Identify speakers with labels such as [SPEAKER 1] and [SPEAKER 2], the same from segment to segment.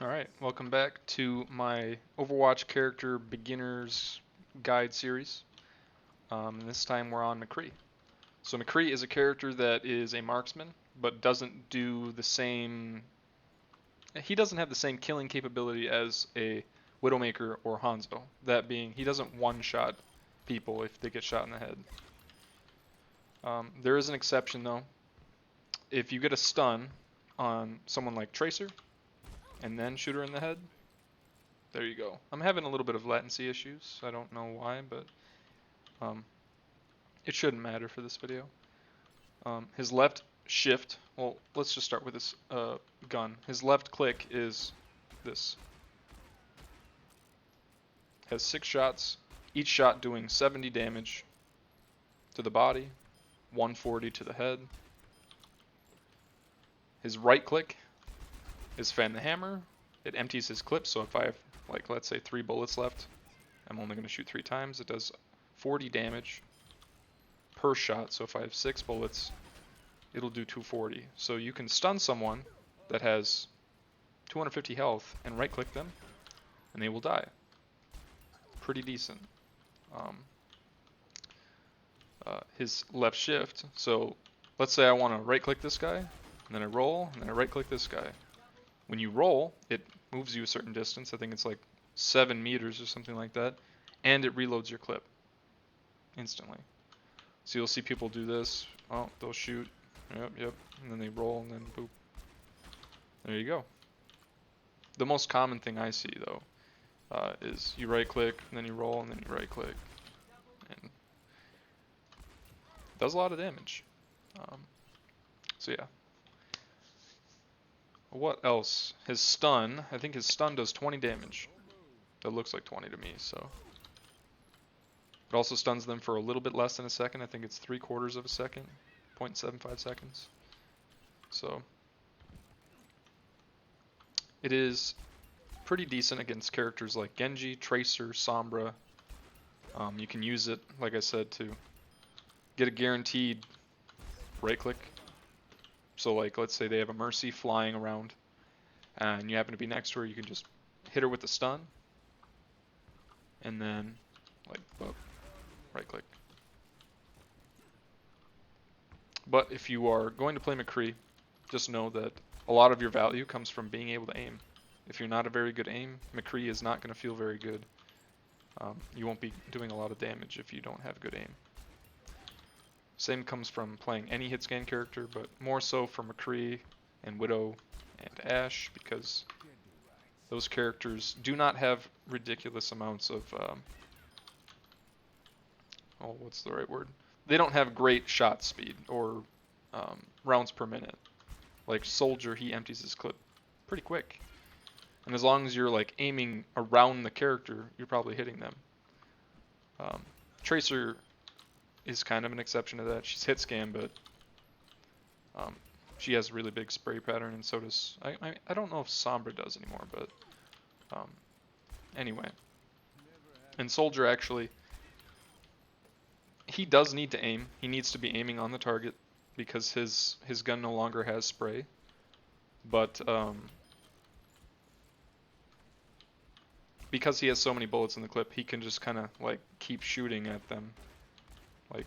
[SPEAKER 1] Alright, welcome back to my Overwatch character beginners guide series. This time we're on McCree. So McCree is a character that is a marksman, but doesn't do the same. He doesn't have the same killing capability as a Widowmaker or Hanzo. That being, he doesn't one-shot people if they get shot in the head. There is an exception though. If you get a stun on someone like Tracer, and then shoot her in the head, there you go. I'm having a little bit of latency issues. I don't know why, but it shouldn't matter for this video. His left shift, well, let's just start with this gun. His left click is this. Has 6 shots, each shot doing 70 damage to the body, 140 to the head. His right click is fan the hammer. It empties his clip, so if I have, like, let's say 3 bullets left, I'm only going to shoot 3 times. It does 40 damage per shot, so if I have 6 bullets, it'll do 240. So you can stun someone that has 250 health and right click them, and they will die. Pretty decent. His left shift, so let's say I want to right click this guy, and then I roll, and then I right click this guy. When you roll, it moves you a certain distance. I think it's like 7 meters or something like that, and it reloads your clip instantly. So you'll see people do this. Oh, they'll shoot. Yep. And then they roll, and then boop. There you go. The most common thing I see, though, is you right click, and then you roll, and then you right click. And it does a lot of damage. So yeah. What else? His stun. I think his stun does 20 damage. That looks like 20 to me, so. It also stuns them for a little bit less than a second. I think it's 3/4 of a second. 0.75 seconds. So. It is pretty decent against characters like Genji, Tracer, Sombra. You can use it, like I said, to get a guaranteed right click. So like, let's say they have a Mercy flying around, and you happen to be next to her, you can just hit her with the stun, and then, like, boop, right click. But if you are going to play McCree, just know that a lot of your value comes from being able to aim. If you're not a very good aim, McCree is not going to feel very good. You won't be doing a lot of damage if you don't have good aim. Same comes from playing any hit scan character, but more so for McCree and Widow and Ashe, because those characters do not have ridiculous amounts of, oh, what's the right word? They don't have great shot speed or rounds per minute. Like Soldier, he empties his clip pretty quick. And as long as you're like aiming around the character, you're probably hitting them. Tracer is kind of an exception to that. She's hit scan, but she has a really big spray pattern, and so does I don't know if Sombra does anymore, but anyway. And Soldier, actually, he does need to aim. He needs to be aiming on the target because his gun no longer has spray. But because he has so many bullets in the clip, he can just kind of like keep shooting at them. Like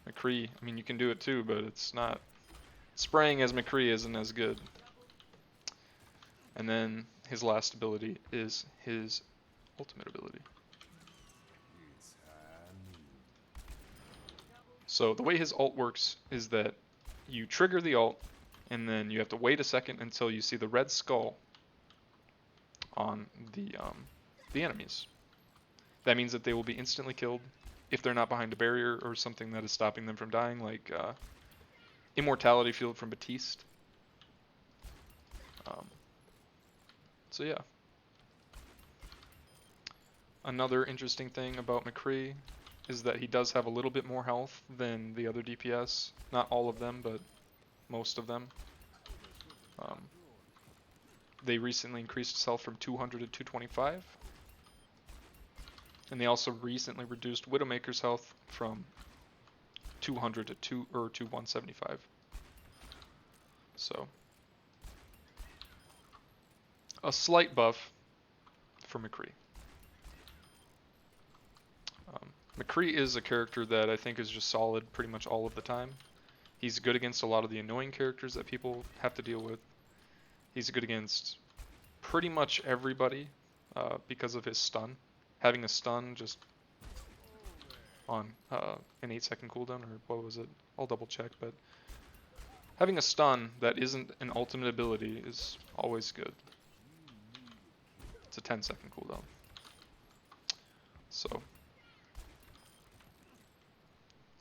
[SPEAKER 1] McCree, I mean, you can do it too, but it's not. Spraying as McCree isn't as good. And then his last ability is his ultimate ability. So the way his ult works is that you trigger the ult, and then you have to wait a second until you see the red skull on the enemies. That means that they will be instantly killed if they're not behind a barrier or something that is stopping them from dying, like Immortality Field from Batiste. So yeah. Another interesting thing about McCree is that he does have a little bit more health than the other DPS. Not all of them, but most of them. They recently increased his health from 200 to 225. And they also recently reduced Widowmaker's health from 200 to 175. So a slight buff for McCree. McCree is a character that I think is just solid pretty much all of the time. He's good against a lot of the annoying characters that people have to deal with. He's good against pretty much everybody because of his stun. Having a stun just on an 8-second cooldown, or what was it? I'll double check, but having a stun that isn't an ultimate ability is always good. It's a 10-second cooldown. So,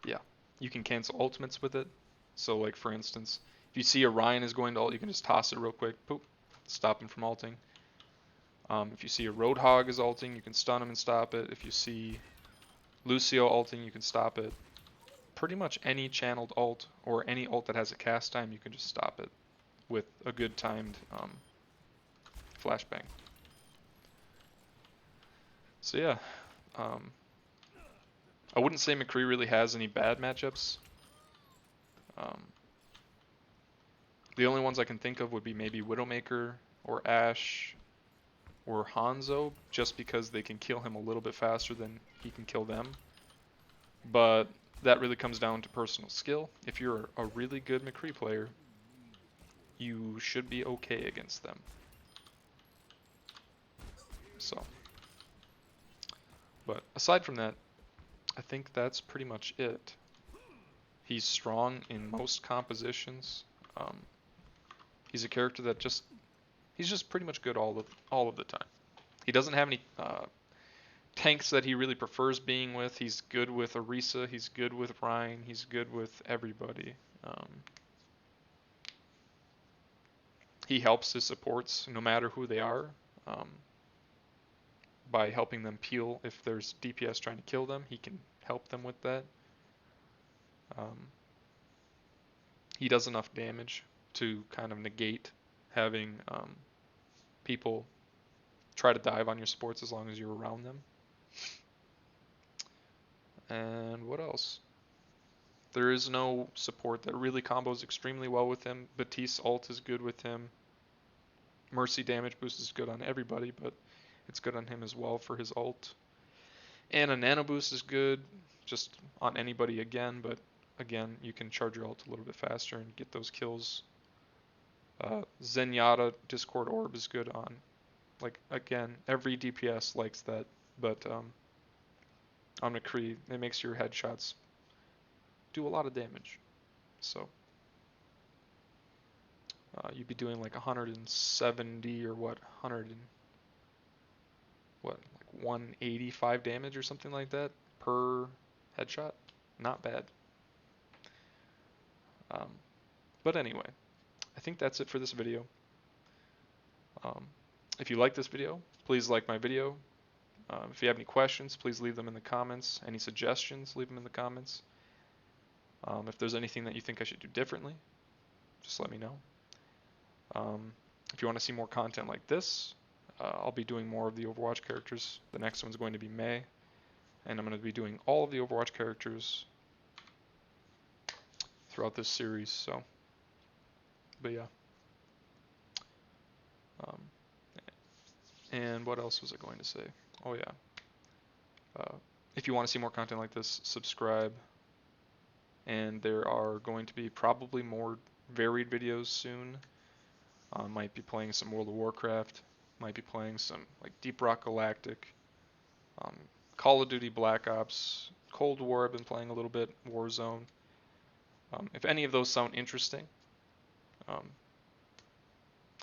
[SPEAKER 1] yeah, you can cancel ultimates with it. So, like, for instance, if you see Orion is going to ult, you can just toss it real quick, poop, stop him from ulting. If you see a Roadhog is ulting, you can stun him and stop it. If you see Lucio ulting, you can stop it. Pretty much any channeled ult or any ult that has a cast time, you can just stop it with a good timed flashbang. So yeah, I wouldn't say McCree really has any bad matchups. The only ones I can think of would be maybe Widowmaker or Ashe or Hanzo, just because they can kill him a little bit faster than he can kill them. But that really comes down to personal skill. If you're a really good McCree player, you should be okay against them. So, but aside from that, I think that's pretty much it. He's strong in most compositions. He's a character that he's just pretty much good all of the time. He doesn't have any tanks that he really prefers being with. He's good with Orisa, he's good with Ryan, he's good with everybody. He helps his supports, no matter who they are, by helping them peel. If there's DPS trying to kill them, he can help them with that. He does enough damage to kind of negate having people try to dive on your supports as long as you're around them. And what else? There is no support that really combos extremely well with him. Batiste ult is good with him. Mercy damage boost is good on everybody, but it's good on him as well for his ult. And a nano boost is good just on anybody again, but again, you can charge your ult a little bit faster and get those kills. Zenyatta Discord Orb is good on, like, again, every DPS likes that, but on McCree, it makes your headshots do a lot of damage. So you'd be doing like 170 or what, 185 damage or something like that per headshot. Not bad. But anyway, I think that's it for this video. If you like this video, please like my video. If you have any questions, please leave them in the comments. Any suggestions, leave them in the comments. If there's anything that you think I should do differently, just let me know. If you want to see more content like this, I'll be doing more of the Overwatch characters. The next one's going to be May, and I'm going to be doing all of the Overwatch characters throughout this series. So, but yeah. And what else was I going to say? Oh yeah. If you want to see more content like this, subscribe. And there are going to be probably more varied videos soon. Might be playing some World of Warcraft. Might be playing some like Deep Rock Galactic. Call of Duty Black Ops. Cold War I've been playing a little bit. Warzone. If any of those sound interesting,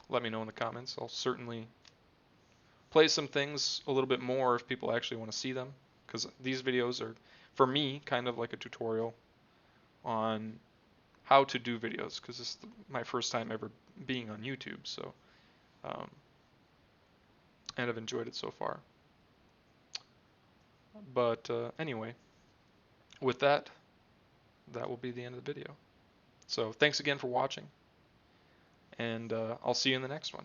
[SPEAKER 1] let me know in the comments. I'll certainly play some things a little bit more if people actually want to see them, because these videos are, for me, kind of like a tutorial on how to do videos, because this is my first time ever being on YouTube, so and I've enjoyed it so far. But anyway, with that will be the end of the video. So thanks again for watching, and I'll see you in the next one.